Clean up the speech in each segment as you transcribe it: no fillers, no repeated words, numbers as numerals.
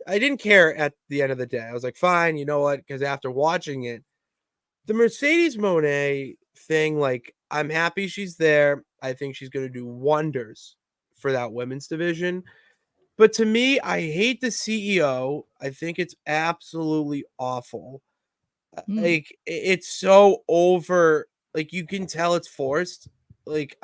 I didn't care at the end of the day. I was like, fine, you know what? Because after watching it, the Mercedes Monet thing, like, I'm happy she's there. I think she's going to do wonders for that women's division. But to me, I hate the CEO. I think it's absolutely awful. Mm. Like, it's so over. Like, you can tell it's forced. Like,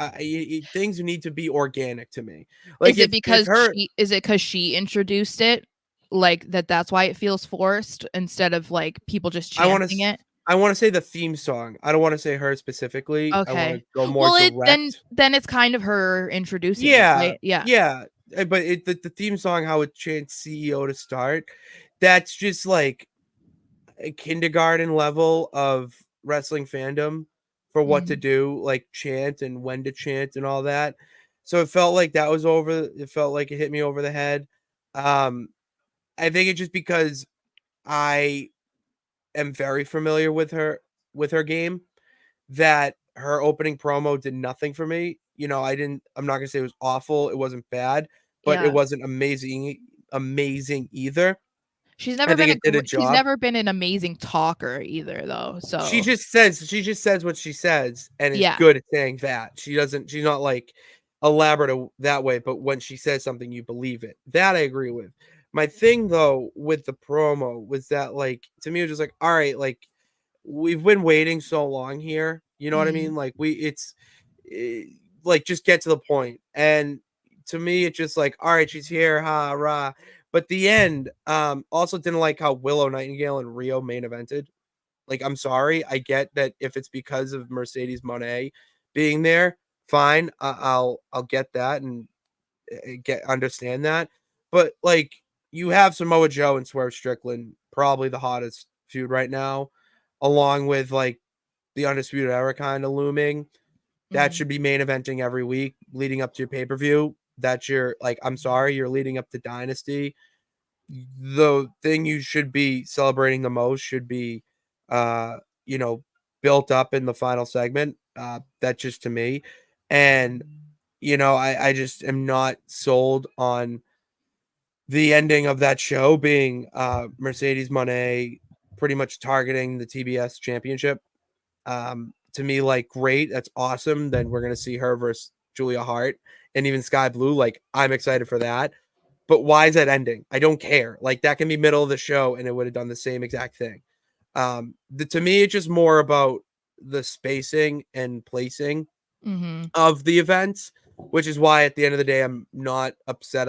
things need to be organic to me. Like, if her, Is it because she introduced it? Like that's why it feels forced instead of like people just I want chanting to, it? I want to say the theme song. I don't want to say her specifically. I want Okay. to go more Well, it direct. then it's kind of her introducing it, Yeah, right? Yeah. yeah, but the theme song, how it chants CEO to start, that's just like a kindergarten level of wrestling fandom for what to Mhm. do, like chant and when to chant and all that. So it felt like that was over. It felt like it hit me over the head. Um, I think it's just because I am very familiar with her game, that her opening promo did nothing for me. You know, I'm not gonna say it was awful, it wasn't bad, but it Yeah. wasn't amazing either. I think it did a She's job. never been an amazing talker either though. So, She just says what she says and is yeah. good at saying that. She's not like elaborate that way, but when she says something you believe it. That I agree with. My thing though with the promo was that, like, to me it was just like, all right, like, we've been waiting so long here. You know what I Mhm. mean? Like, eh, like, just get to the point. And to me, it's just like, all right, she's here, ha rah. But the end, also didn't like how Willow Nightingale and Rio main evented. Like, I'm sorry, I get that if it's because of Mercedes Monet being there, fine, I'll get that and get understand that. But like, you have Samoa Joe and Swerve Strickland, probably the hottest feud right now, along with like the Undisputed Era kind of looming. That Mhm. should be main eventing every week leading up to your pay per view. That's your, like, I'm sorry, you're leading up to Dynasty. The thing you should be celebrating the most should be, uh, you know, built up in the final segment. That's just to me. And, I just am not sold on the ending of that show being Mercedes Monet pretty much targeting the TBS championship. To me, like, great, that's awesome. Then we're gonna see her versus Julia Hart and even Sky Blue. Like, I'm excited for that. But why is that ending? I don't care. Like, that can be middle of the show and it would have done the same exact thing. To me, it's just more about the spacing and placing Mhm. of the events, which is why at the end of the day, I'm not upset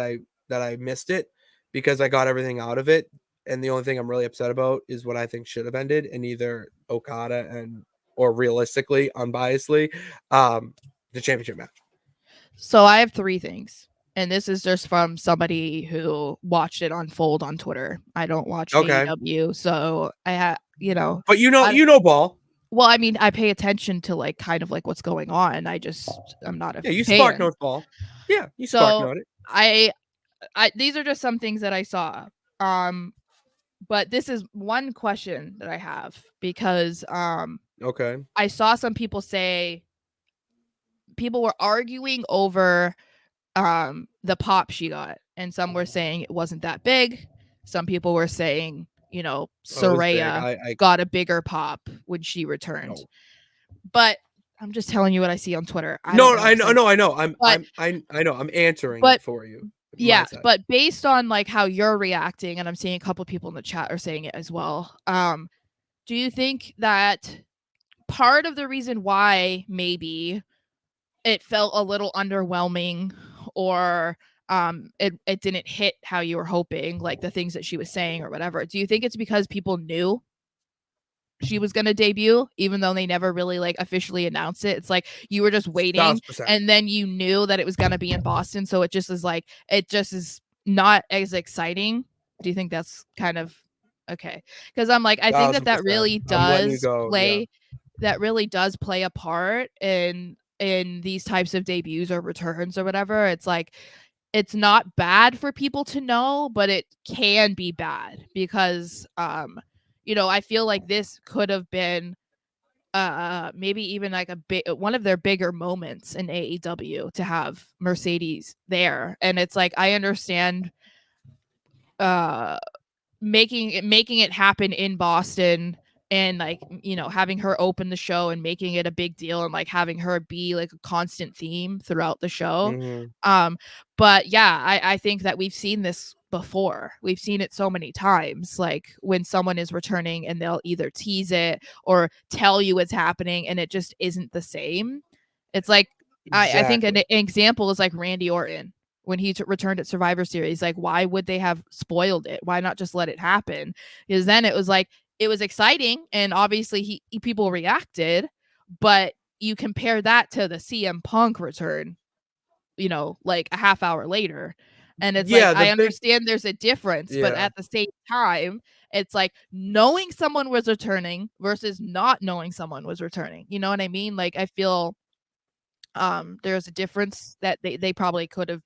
that I missed it, because I got everything out of it. And the only thing I'm really upset about is what I think should have ended in either Okada and, or realistically, unbiasedly, um, the championship match. So I have 3 things. And this is just from somebody who watched it unfold on Twitter. I don't watch Okay, AEW, so but I ball. well, I mean, I pay attention to like kind of like what's going on. I'm not a Yeah, you spark fan. note ball. Yeah, you spark So note it. I these are just some things that I saw. Um but this is one question that I have because Okay. I saw some people say people were arguing over the pop she got, and some were saying it wasn't that big. Some people were saying, Oh, it was big. Soraya got a bigger pop when she returned. No. But I'm just telling you what I see on Twitter. I don't No, know. So, I know. but I know. I'm answering but it for you. My yeah, side. but based on like how you're reacting, and I'm seeing a couple people in the chat are saying it as well. Do you think that part of the reason why maybe it felt a little underwhelming, or it didn't hit how you were hoping, like the things that she was saying or whatever, do you think it's because people knew she was going to debut even though they never really like officially announced it? It's like you were just waiting, 1000%. and then you knew that it was going to be in Boston, so it just is not as exciting. Do you think that's kind of okay? Because I'm like, I think that 1000%. I'm letting you go. Yeah. really does play a part in these types of debuts or returns or whatever. It's like it's not bad for people to know, but it can be bad because I feel like this could have been maybe even like one of their bigger moments in AEW to have Mercedes there. And it's like I understand uh making it happen in Boston, and like, you know, having her open the show and making it a big deal, and like having her be like a constant theme throughout the show. Mhm. Um but yeah, I think that we've seen this before. We've seen it so many times, like when someone is returning and they'll either tease it or tell you it's happening and it just isn't the same. It's like, I think an Exactly. example is like Randy Orton when he returned at Survivor Series. Like, why would they have spoiled it? Why not just let it happen? Because then it was like, it was exciting, and obviously people reacted, but you compare that to the CM Punk return, you know, like a half hour later. And it's like, Yeah, the I big understand there's a difference, but yeah. at the same time, it's like knowing someone was returning versus not knowing someone was returning. You know what I mean? Like, I feel there's a difference that they probably could have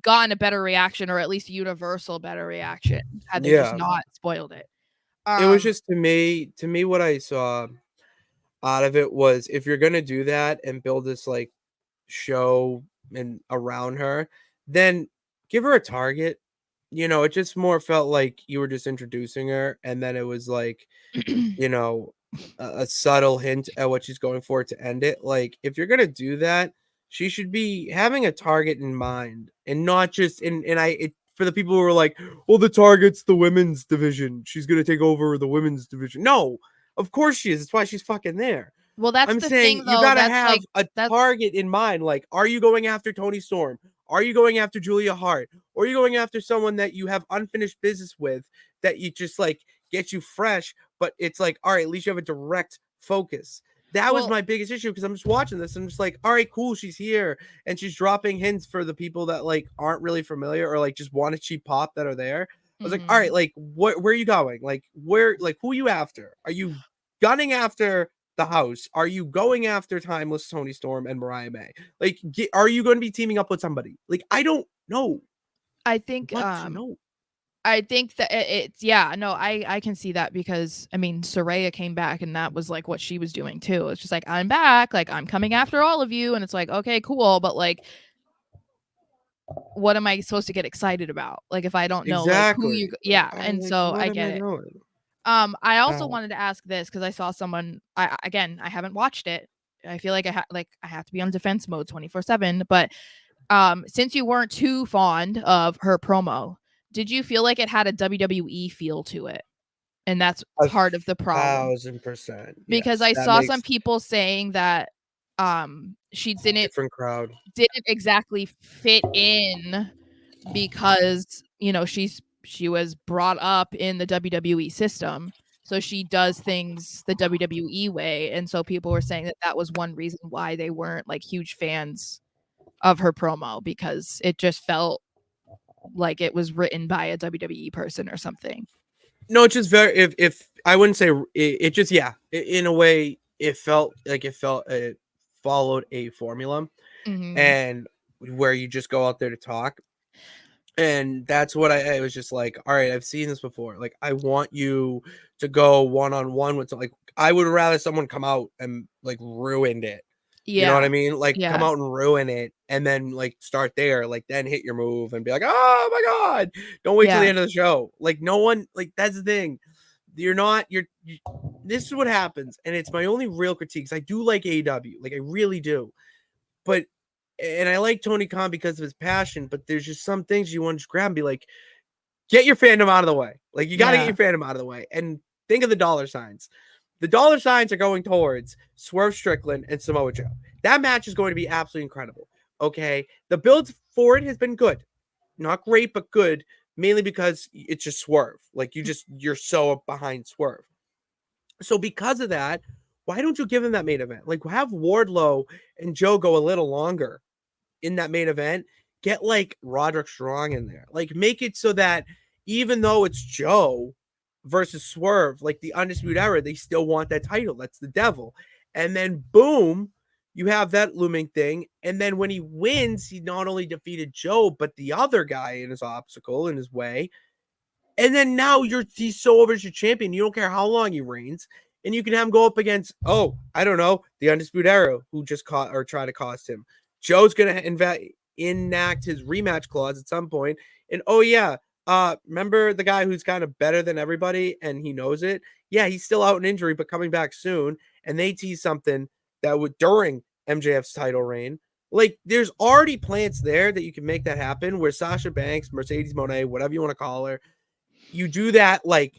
gotten a better reaction, or at least universal better reaction, had they just Yeah. not spoiled it. It was Um just to me what I saw out of it was if you're gonna do that and build this like show and around her, then give her a target. You know, it just more felt like you were just introducing her and then it was like, you know, a subtle hint at what she's going for to end it. Like, if you're gonna do that, she should be having a target in mind and not just for the people who are like, well, the target's the women's division. She's gonna take over the women's division. No, of course she is. That's why she's fucking there. well, that's I'm the saying thing you though, gotta that's have like, a that's target in mind. Like, are you going after Tony Storm? Are you going after Julia Hart? Or are you going after someone that you have unfinished business with that you just like get you fresh? But it's like, all right, at least you have a direct focus. That was well, my biggest issue because I'm just watching this. I'm just like, all right, cool, she's here and she's dropping hints for the people that like aren't really familiar or like just want a cheap pop that are there. I was like, all mhm. right, like where are you going? Like who are you after? Are you gunning after the house? Are you going after Timeless Tony Storm and Mariah May? Like, are you going to be teaming up with somebody? Like, I don't know I think what to know. I think that it's, yeah, no, I can see that, because I mean, Soraya came back and that was like what she was doing too. It's just like, I'm back, like I'm coming after all of you, and it's like, okay, cool, but like, what am I supposed to get excited about? Like, if I don't know like who Exactly. you, yeah, I and like, so what I am get I it. doing? I also Uh, wanted to ask this because I saw someone. I again, I haven't watched it. I feel like I have to be on defense mode 24/7. But since you weren't too fond of her promo, did you feel like it had a WWE feel to it? And that's a part of the problem, 1000%. because Yes, I that saw some makes people saying that she different crowd. didn't exactly fit in, because, you know, she was brought up in the WWE system. So she does things the WWE way, and so people were saying that that was one reason why they weren't like huge fans of her promo, because it just felt like it was written by a WWE person or something. No, it's just very. If I wouldn't say it just yeah. In a way, it followed a formula, Mhm. and where you just go out there to talk. And that's what I was just like, all right, I've seen this before. Like, I want you to go one on one with like I would rather someone come out and like ruined it. You know what Yeah. I mean? Like come Yeah. out and ruin it and then like start there, like then hit your move and be like, oh my God. Don't wait till the Yeah. end of the show. Like no one like that's the thing. You're this is what happens. And it's my only real critique. I do like AEW. Like I really do. But and I like Tony Khan because of his passion, but there's just some things you want to just grab and be like, get your fandom out of the way. Like you got to get Yeah. your fandom out of the way. And think of the dollar signs. The dollar signs are going towards Swerve Strickland and Samoa Joe. That match is going to be absolutely incredible. Okay, the build for it has been good, not great, but good. Mainly because it's just Swerve. Like you're so behind Swerve. So because of that, why don't you give him that main event? Like have Wardlow and Joe go a little longer in that main event, get like Roderick Strong in there. Like make it so that even though it's Joe versus Swerve, like the Undisputed Era, they still want that title. That's the devil. And then boom, you have that looming thing. And then when he wins, he not only defeated Joe, but the other guy in his obstacle in his way. And then now he's so over as your champion, you don't care how long he reigns. And you can have him go up against, oh, I don't know, the Undisputed Era, who just caught or tried to cost him. Joe's gonna enact his rematch clause at some point. And oh yeah, Remember the guy who's kind of better than everybody and he knows it? Yeah, he's still out in injury, but coming back soon. And they tease something that would during MJF's title reign. Like, there's already plants there that you can make that happen where Sasha Banks, Mercedes Monet, whatever you want to call her, you do that like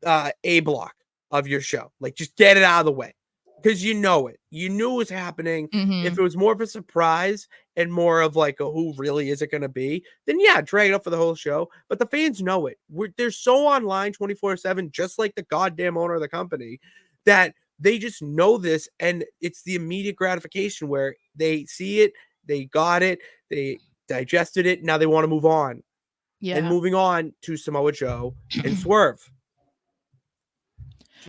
A block of your show. Like, just get it out of the way because you know it. You knew it was happening. If Mhm. it was more of a surprise and more of like a who really is it going to be, then yeah, drag it up for the whole show. But the fans know it. They're so online 24/7, just like the goddamn owner of the company, that they just know this. And it's the immediate gratification where they see it, they got it, they digested it. Now they want to move on. And Yeah. moving on to Samoa Joe and Swerve.